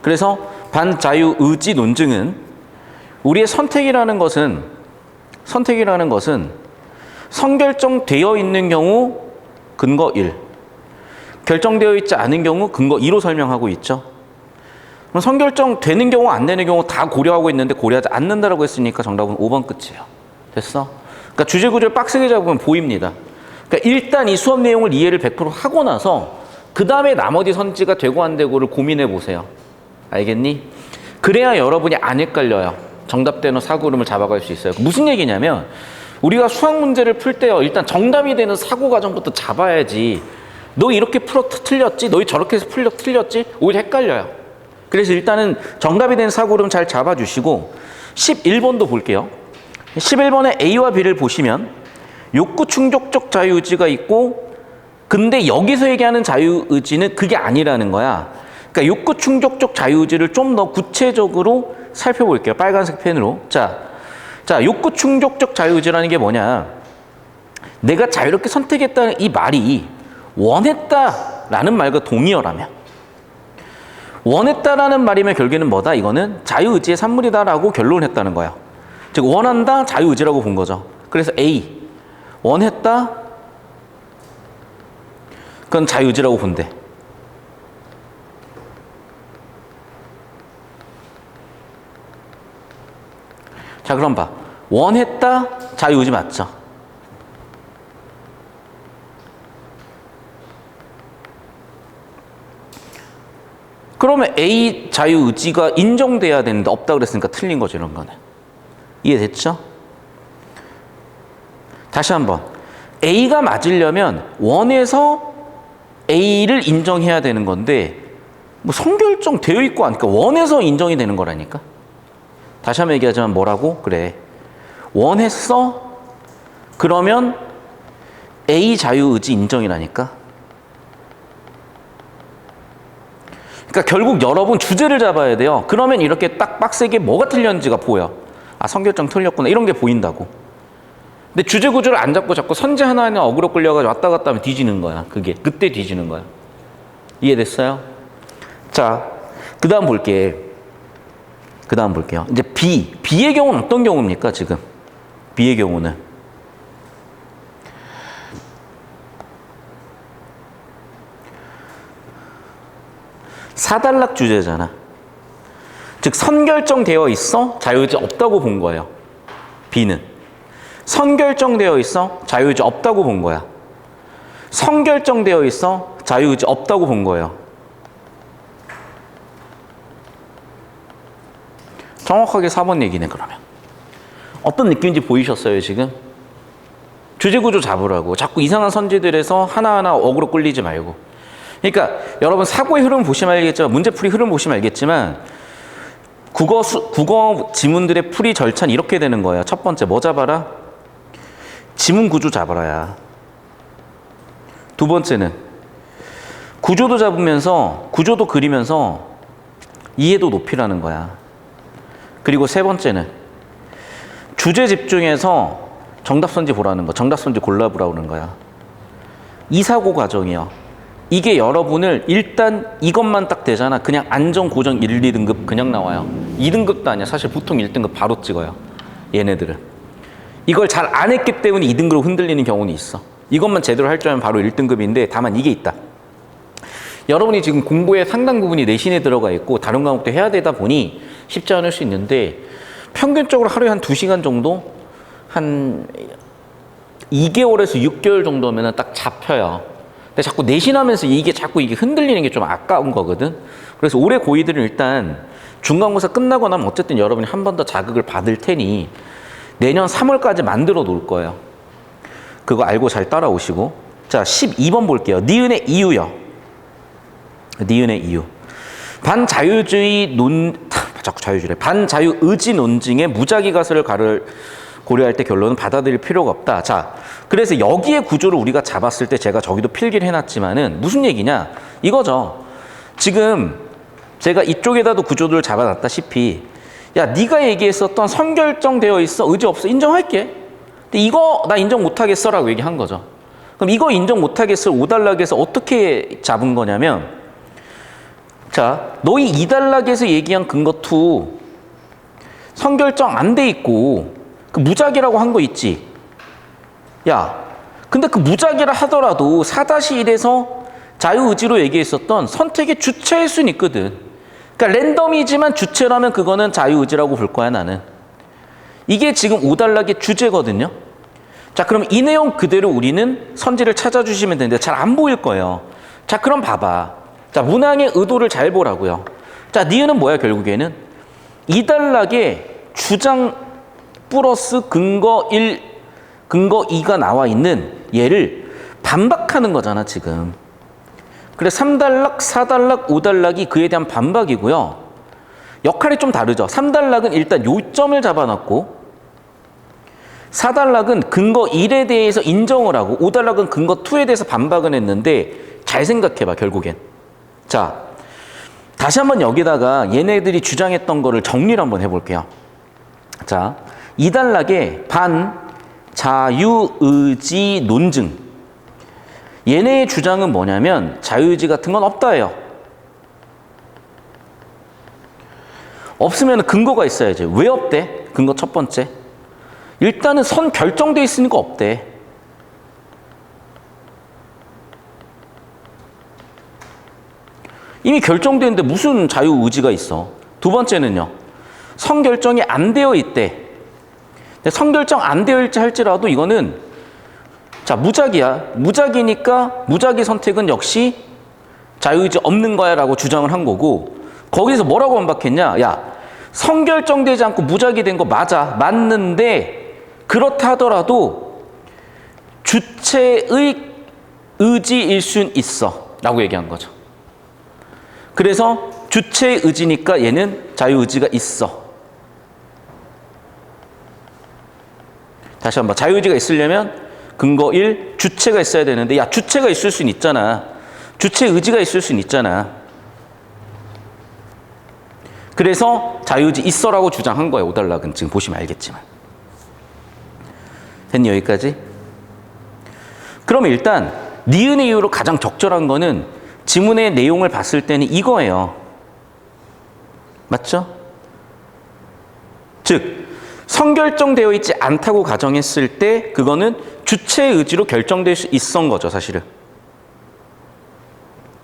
그래서 반자유의지 논증은 우리의 선택이라는 것은 선결정되어 있는 경우 근거 1, 결정되어 있지 않은 경우 근거 2로 설명하고 있죠. 그럼 선결정되는 경우 안 되는 경우 다 고려하고 있는데 고려하지 않는다라고 했으니까 정답은 5번 끝이에요. 됐어? 그러니까 주제 구조를 빡세게 잡으면 보입니다. 그러니까 일단 이 수업 내용을 이해를 100% 하고 나서 그 다음에 나머지 선지가 되고 안 되고를 고민해 보세요. 알겠니? 그래야 여러분이 안 헷갈려요. 정답되는 사고름을 잡아갈 수 있어요. 무슨 얘기냐면 우리가 수학 문제를 풀 때요, 일단 정답이 되는 사고 과정부터 잡아야지. 너 이렇게 풀어 틀렸지? 너 저렇게 해서 풀려 틀렸지? 오히려 헷갈려요. 그래서 일단은 정답이 되는 사고름 잘 잡아주시고 11번도 볼게요. 11번에 A와 B를 보시면 욕구 충족적 자유의지가 있고, 근데 여기서 얘기하는 자유의지는 그게 아니라는 거야. 그러니까 욕구 충족적 자유의지를 좀 더 구체적으로 살펴볼게요. 빨간색 펜으로. 자, 욕구 충족적 자유의지라는 게 뭐냐? 내가 자유롭게 선택했다는 이 말이 원했다라는 말과 동의어라면, 원했다라는 말이면 결국에는 뭐다? 이거는 자유의지의 산물이다라고 결론했다는 거야. 즉 원한다, 자유의지라고 본 거죠. 그래서 A, 원했다, 그건 자유의지라고 본대. 자, 그럼 봐. 원했다, 자유의지 맞죠? 그러면 A 자유의지가 인정돼야 되는데 없다 그랬으니까 틀린 거죠, 이런 거는. 이해됐죠? 다시 한번. A가 맞으려면 원해서 A를 인정해야 되는 건데, 뭐 선결정 되어 있고 하니까 원해서 인정이 되는 거라니까. 다시 한번 얘기하자면 뭐라고? 그래. 원했어? 그러면 A 자유의지 인정이라니까. 그러니까 결국 여러분 주제를 잡아야 돼요. 그러면 이렇게 딱 빡세게 뭐가 틀렸는지가 보여. 아, 선결정 틀렸구나. 이런 게 보인다고. 근데 주제 구조를 안 잡고 자꾸 선제 하나하나 어그로 끌려가지고 왔다 갔다 하면 뒤지는 거야. 그때 뒤지는 거야. 이해됐어요? 자, 그 다음 볼게요. 이제 B의 경우는 어떤 경우입니까, 지금? B의 경우는. 사단락 주제잖아. 즉 선결정되어 있어? 자유의지 없다고 본 거예요. B는. 선결정되어 있어? 자유의지 없다고 본 거야. 선결정되어 있어? 자유의지 없다고 본 거예요. 정확하게 4번 얘기네, 그러면. 어떤 느낌인지 보이셨어요, 지금? 주제구조 잡으라고. 자꾸 이상한 선지들에서 하나하나 어그로 끌리지 말고. 그러니까 여러분 사고의 흐름 보시면 알겠지만, 문제풀이 흐름 보시면 알겠지만, 국어 지문들의 풀이 절차는 이렇게 되는 거예요. 첫 번째 뭐 잡아라? 지문 구조 잡아라야. 두 번째는 구조도 잡으면서, 구조도 그리면서 이해도 높이라는 거야. 그리고 세 번째는 주제 집중해서 정답선지 보라는 거, 정답선지 골라보라고 그러는 거야. 이 사고 과정이요. 이게 여러분을 일단 이것만 딱 되잖아. 그냥 안정, 고정 1, 2등급 그냥 나와요. 2등급도 아니야. 사실 보통 1등급 바로 찍어요. 얘네들은. 이걸 잘 안 했기 때문에 2등급으로 흔들리는 경우는 있어. 이것만 제대로 할 줄 알면 바로 1등급인데 다만 이게 있다. 여러분이 지금 공부의 상당 부분이 내신에 들어가 있고 다른 과목도 해야 되다 보니 쉽지 않을 수 있는데 평균적으로 하루에 한 2시간 정도 한 2개월에서 6개월 정도면 딱 잡혀요. 근데 자꾸 내신하면서 자꾸 이게 흔들리는 게 좀 아까운 거거든. 그래서 올해 고2들은 일단 중간고사 끝나고 나면 어쨌든 여러분이 한 번 더 자극을 받을 테니 내년 3월까지 만들어 놓을 거예요. 그거 알고 잘 따라오시고. 자, 12번 볼게요. 니은의 이유요. 니은의 이유. 반자유의지 논증의 무작위 가설을 고려할 때 결론은 받아들일 필요가 없다. 자, 그래서 여기에 구조를 우리가 잡았을 때 제가 저기도 필기를 해놨지만은 무슨 얘기냐? 이거죠. 지금 제가 이쪽에다도 구조들을 잡아놨다시피 야, 네가 얘기했었던 선결정되어 있어. 의지 없어. 인정할게. 근데 이거 나 인정 못하겠어 라고 얘기한 거죠. 그럼 이거 인정 못하겠어 5단락에서 어떻게 잡은 거냐면 자, 너희 2단락에서 얘기한 근거 2 선결정 안 돼 있고 그 무작위라고 한 거 있지. 야, 근데 그 무작위라 하더라도 4-1에서 자유의지로 얘기했었던 선택의 주체일 수는 있거든. 그러니까 랜덤이지만 주체라면 그거는 자유의지라고 볼 거야, 나는. 이게 지금 5단락의 주제거든요. 자, 그럼 이 내용 그대로 우리는 선지를 찾아주시면 되는데 잘 안 보일 거예요. 자, 그럼 봐봐. 자, 문항의 의도를 잘 보라고요. 자, 니은은 뭐야, 결국에는? 2단락에 주장 플러스 근거 1, 근거 2가 나와 있는 얘를 반박하는 거잖아, 지금. 그래 3단락, 4단락, 5단락이 그에 대한 반박이고요. 역할이 좀 다르죠. 3단락은 일단 요점을 잡아놨고 4단락은 근거 1에 대해서 인정을 하고 5단락은 근거 2에 대해서 반박을 했는데 잘 생각해봐, 결국엔. 자, 다시 한번 여기다가 얘네들이 주장했던 거를 정리를 한번 해볼게요. 자, 2단락에 반자유의지 논증. 얘네의 주장은 뭐냐면 자유의지 같은 건 없다예요. 없으면 근거가 있어야지. 왜 없대? 근거 첫 번째. 일단은 선 결정돼 있으니까 없대. 이미 결정되는데 무슨 자유의지가 있어? 두 번째는요. 선결정이 안 되어 있대. 근데 선결정 안 되어 있지 할지라도 이거는 자, 무작위야. 무작위니까 무작위 선택은 역시 자유의지 없는 거야 라고 주장을 한 거고 거기서 뭐라고 반박했냐? 야, 선결정되지 않고 무작위 된 거 맞아. 맞는데 그렇다 하더라도 주체의 의지일 순 있어 라고 얘기한 거죠. 그래서 주체의 의지니까 얘는 자유의지가 있어. 다시 한번 자유의지가 있으려면 근거 1, 주체가 있어야 되는데 야, 주체가 있을 수는 있잖아. 주체 의지가 있을 수는 있잖아. 그래서 자유의지 있어라고 주장한 거예요. 5단락은 지금 보시면 알겠지만. 됐니, 여기까지? 그럼 일단 니은의 이유로 가장 적절한 거는 지문의 내용을 봤을 때는 이거예요. 맞죠? 즉 선결정되어 있지 않다고 가정했을 때 그거는 주체의 의지로 결정될 수 있었던 거죠, 사실은.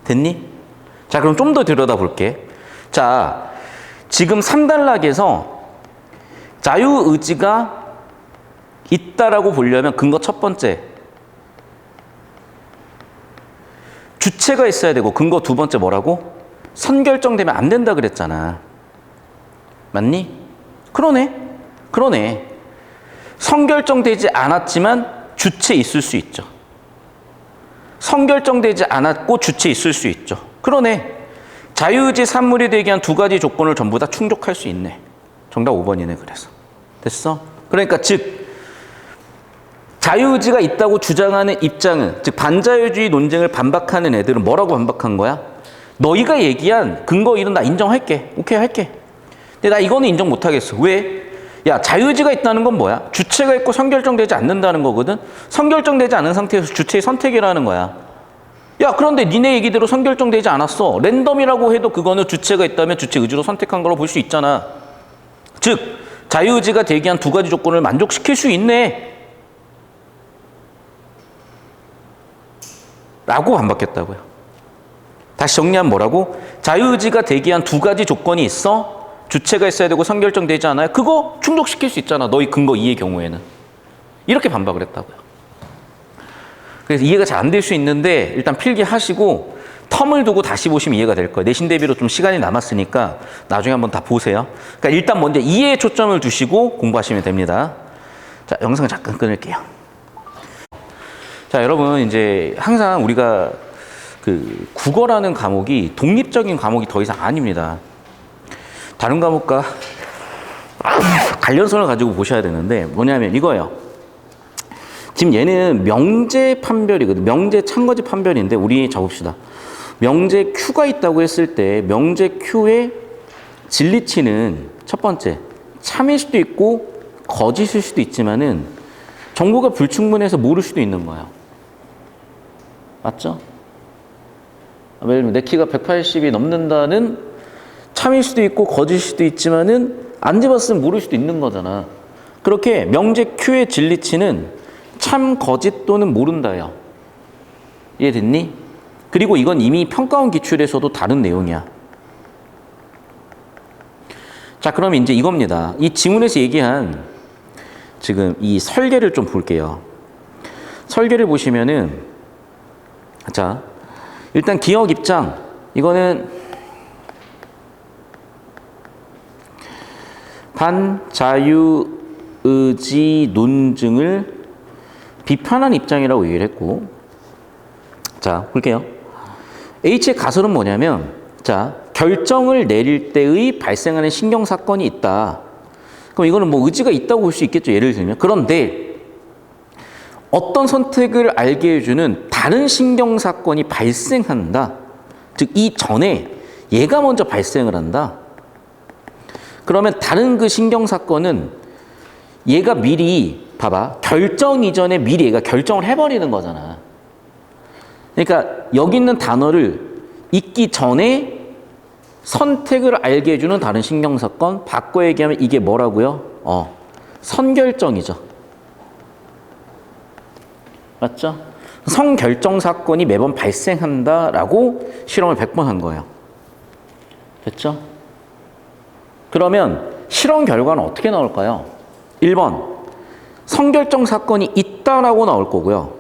됐니? 자, 그럼 좀 더 들여다볼게. 자, 지금 3단락에서 자유의지가 있다라고 보려면 근거 첫 번째. 주체가 있어야 되고 근거 두 번째 뭐라고? 선결정되면 안 된다 그랬잖아. 맞니? 그러네. 선결정되지 않았지만 주체 있을 수 있죠. 선결정되지 않았고 주체 있을 수 있죠. 그러네. 자유의지 산물이 되게 한 두 가지 조건을 전부 다 충족할 수 있네. 정답 5번이네, 그래서. 됐어? 그러니까 즉 자유의지가 있다고 주장하는 입장은, 즉 반자유주의 논쟁을 반박하는 애들은 뭐라고 반박한 거야? 너희가 얘기한 근거 1은 나 인정할게. 오케이, 할게. 근데 나 이거는 인정 못하겠어. 왜? 야, 자유의지가 있다는 건 뭐야? 주체가 있고 선결정되지 않는다는 거거든. 선결정되지 않은 상태에서 주체의 선택이라는 거야. 야, 그런데 니네 얘기대로 선결정되지 않았어. 랜덤이라고 해도 그거는 주체가 있다면 주체 의지로 선택한 거라고 볼 수 있잖아. 즉 자유의지가 되게 한 두 가지 조건을 만족시킬 수 있네 라고 반박했다고요. 다시 정리하면 뭐라고? 자유의지가 되게 한 두 가지 조건이 있어. 주체가 있어야 되고 선결정되지 않아요. 그거 충족시킬 수 있잖아. 너희 근거 2의 경우에는. 이렇게 반박을 했다고요. 그래서 이해가 잘 안 될 수 있는데 일단 필기하시고 텀을 두고 다시 보시면 이해가 될 거예요. 내신 대비로 좀 시간이 남았으니까 나중에 한번 다 보세요. 그러니까 일단 먼저 이해에 초점을 두시고 공부하시면 됩니다. 자, 영상 잠깐 끊을게요. 자, 여러분 이제 항상 우리가 그 국어라는 과목이 독립적인 과목이 더 이상 아닙니다. 다른 과목과 관련성을 가지고 보셔야 되는데 뭐냐면 이거예요. 지금 얘는 명제 판별이거든. 명제 참거짓 판별인데 우리 적읍시다. 명제 Q가 있다고 했을 때 명제 Q의 진리치는 첫 번째 참일 수도 있고 거짓일 수도 있지만은 정보가 불충분해서 모를 수도 있는 거예요. 맞죠? 예를 들면 내 키가 180이 넘는다는 참일 수도 있고 거짓일 수도 있지만은 안 재봤으면 모를 수도 있는 거잖아. 그렇게 명제 Q의 진리치는 참, 거짓 또는 모른다예요. 이해됐니? 그리고 이건 이미 평가원 기출에서도 다른 내용이야. 자, 그럼 이제 이겁니다. 이 지문에서 얘기한 지금 이 설계를 좀 볼게요. 설계를 보시면은 자, 일단 기억 입장 이거는 반자유의지 논증을 비판한 입장이라고 얘기를 했고, 자, 볼게요. H의 가설은 뭐냐면, 자, 결정을 내릴 때의 발생하는 신경사건이 있다. 그럼 이거는 뭐 의지가 있다고 볼 수 있겠죠. 예를 들면. 그런데 어떤 선택을 알게 해주는 다른 신경사건이 발생한다. 즉, 이 전에 얘가 먼저 발생을 한다. 그러면 다른 그 신경사건은 얘가 미리 봐봐. 결정 이전에 미리 얘가 결정을 해버리는 거잖아. 그러니까 여기 있는 단어를 읽기 전에 선택을 알게 해주는 다른 신경사건, 바꿔 얘기하면 이게 뭐라고요? 선결정이죠. 맞죠? 성결정 사건이 매번 발생한다라고 실험을 100번 한 거예요. 됐죠? 그러면 실험 결과는 어떻게 나올까요? 1번, 성결정 사건이 있다라고 나올 거고요.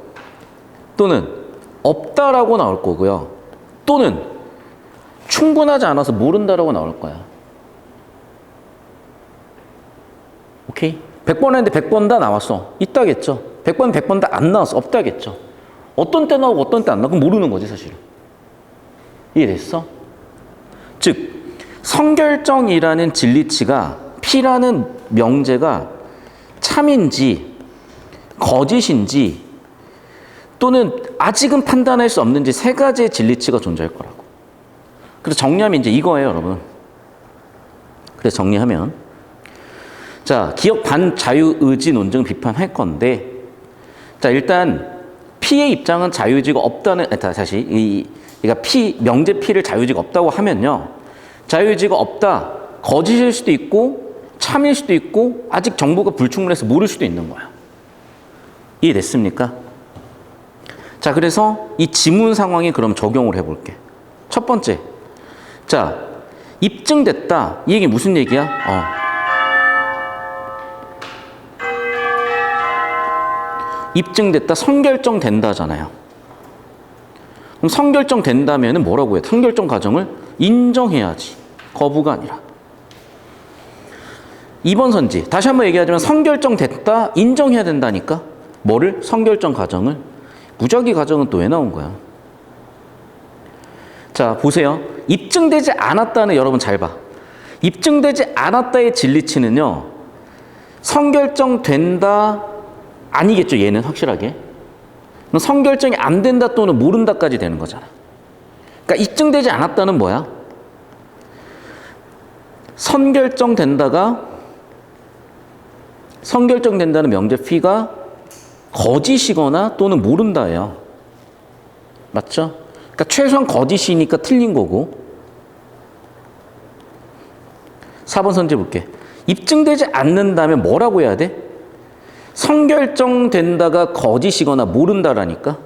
또는 없다라고 나올 거고요. 또는 충분하지 않아서 모른다라고 나올 거야. 오케이? 100번 했는데 100번 다 나왔어. 있다겠죠. 100번 100번 다 안 나왔어. 없다겠죠. 어떤 때 나오고 어떤 때 안 나오고 모르는 거지 사실은. 이해됐어? 즉 성결정이라는 진리치가 P라는 명제가 참인지 거짓인지 또는 아직은 판단할 수 없는지 세 가지의 진리치가 존재할 거라고. 그래서 정리하면 이제 이거예요, 여러분. 그래서 정리하면 자, 기억 반자유의지 논증 비판할 건데 자, 일단 P의 입장은 자유의지가 없다는 다시 그러니까 P 명제 P를 자유의지가 없다고 하면요. 자유의지가 없다. 거짓일 수도 있고 참일 수도 있고 아직 정보가 불충분해서 모를 수도 있는 거야. 이해됐습니까? 자, 그래서 이 지문 상황에 그럼 적용을 해볼게. 첫 번째, 자, 입증됐다. 이 얘기 무슨 얘기야? 입증됐다, 성결정된다잖아요. 그럼 성결정된다면 뭐라고 해요? 성결정 과정을 인정해야지. 거부가 아니라. 2번 선지. 다시 한번 얘기하자면 성결정됐다, 인정해야 된다니까. 뭐를? 성결정 과정을. 무작위 과정은 또 왜 나온 거야? 자, 보세요. 입증되지 않았다는 여러분 잘 봐. 입증되지 않았다의 진리치는요. 성결정된다 아니겠죠. 얘는 확실하게. 성결정이 안 된다 또는 모른다까지 되는 거잖아. 그러니까 입증되지 않았다는 뭐야? 성결정된다는 명제 P가 거짓이거나 또는 모른다예요. 맞죠? 그러니까 최소한 거짓이니까 틀린 거고. 4번 선지 볼게. 입증되지 않는다면 뭐라고 해야 돼? 성결정된다가 거짓이거나 모른다라니까.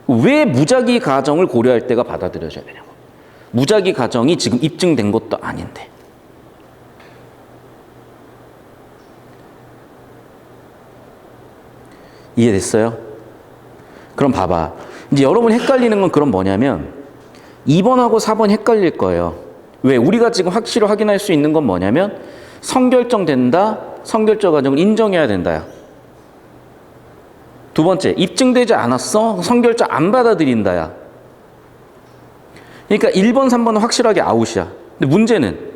왜 무작위 가정을 고려할 때가 받아들여져야 되냐고. 무작위 가정이 지금 입증된 것도 아닌데. 이해됐어요? 그럼 봐봐. 이제 여러분 헷갈리는 건 그럼 뭐냐면 2번하고 4번 헷갈릴 거예요. 왜? 우리가 지금 확실히 확인할 수 있는 건 뭐냐면 선결정된다, 선결적 과정을 인정해야 된다야. 두 번째, 입증되지 않았어? 선결적 안 받아들인다야. 그러니까 1번, 3번은 확실하게 아웃이야. 근데 문제는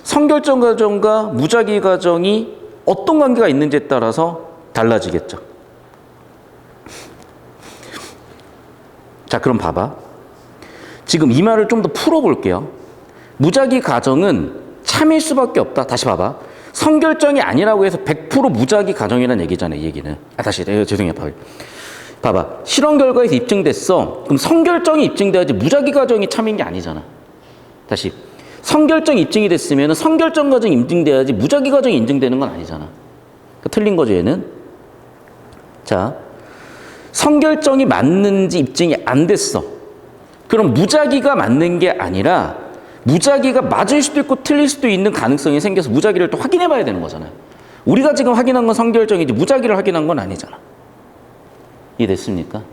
선결정 과정과 무작위 과정이 어떤 관계가 있는지에 따라서 달라지겠죠. 자, 그럼 봐봐. 지금 이 말을 좀 더 풀어볼게요. 무작위 가정은 참일 수밖에 없다. 다시 봐봐. 선결정이 아니라고 해서 100% 무작위 가정이라는 얘기잖아요. 이 얘기는. 죄송해요. 봐봐. 실험 결과에서 입증됐어. 그럼 선결정이 입증돼야지 무작위 가정이 참인 게 아니잖아. 다시. 선결정이 입증이 됐으면 선결정 과정이 인증돼야지 무작위 과정이 인증되는 건 아니잖아. 그러니까 틀린 거죠, 얘는. 자, 선결정이 맞는지 입증이 안 됐어. 그럼 무작위가 맞는 게 아니라 무작위가 맞을 수도 있고 틀릴 수도 있는 가능성이 생겨서 무작위를 또 확인해 봐야 되는 거잖아요. 우리가 지금 확인한 건 선결정이지 무작위를 확인한 건 아니잖아. 이해됐습니까?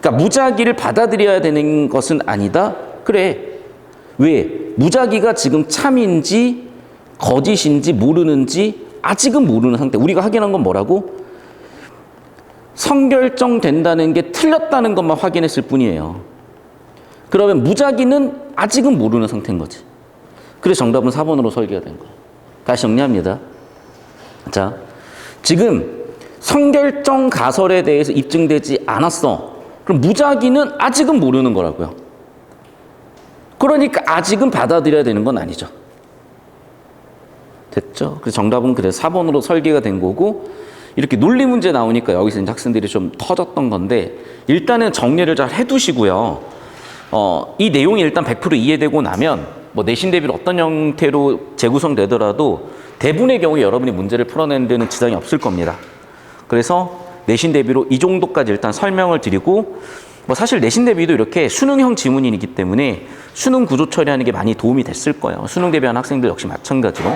그러니까 무작위를 받아들여야 되는 것은 아니다? 그래. 왜? 무작위가 지금 참인지 거짓인지 모르는지 아직은 모르는 상태. 우리가 확인한 건 뭐라고? 선결정 된다는 게 틀렸다는 것만 확인했을 뿐이에요. 그러면 무작위는 아직은 모르는 상태인 거지. 그래서 정답은 4번으로 설계가 된 거예요. 다시 정리합니다. 자, 지금 선결정 가설에 대해서 입증되지 않았어. 그럼 무작위는 아직은 모르는 거라고요. 그러니까 아직은 받아들여야 되는 건 아니죠. 됐죠? 그래서 정답은 그래서 4번으로 설계가 된 거고, 이렇게 논리 문제 나오니까 여기서 이제 학생들이 좀 터졌던 건데, 일단은 정리를 잘 해두시고요. 이 내용이 일단 100% 이해되고 나면 뭐 내신 대비를 어떤 형태로 재구성되더라도 대부분의 경우에 여러분이 문제를 풀어내는 데는 지장이 없을 겁니다. 그래서 내신 대비로 이 정도까지 일단 설명을 드리고, 뭐 사실 내신 대비도 이렇게 수능형 지문이기 때문에 수능 구조 처리하는 게 많이 도움이 됐을 거예요. 수능 대비한 학생들 역시 마찬가지로.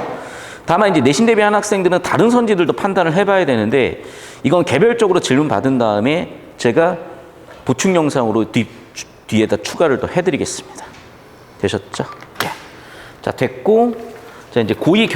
다만 이제 내신 대비한 학생들은 다른 선지들도 판단을 해봐야 되는데, 이건 개별적으로 질문 받은 다음에 제가 보충 영상으로 뒤에다 추가를 더 해드리겠습니다. 되셨죠? 예. 자, 됐고, 자, 이제 고2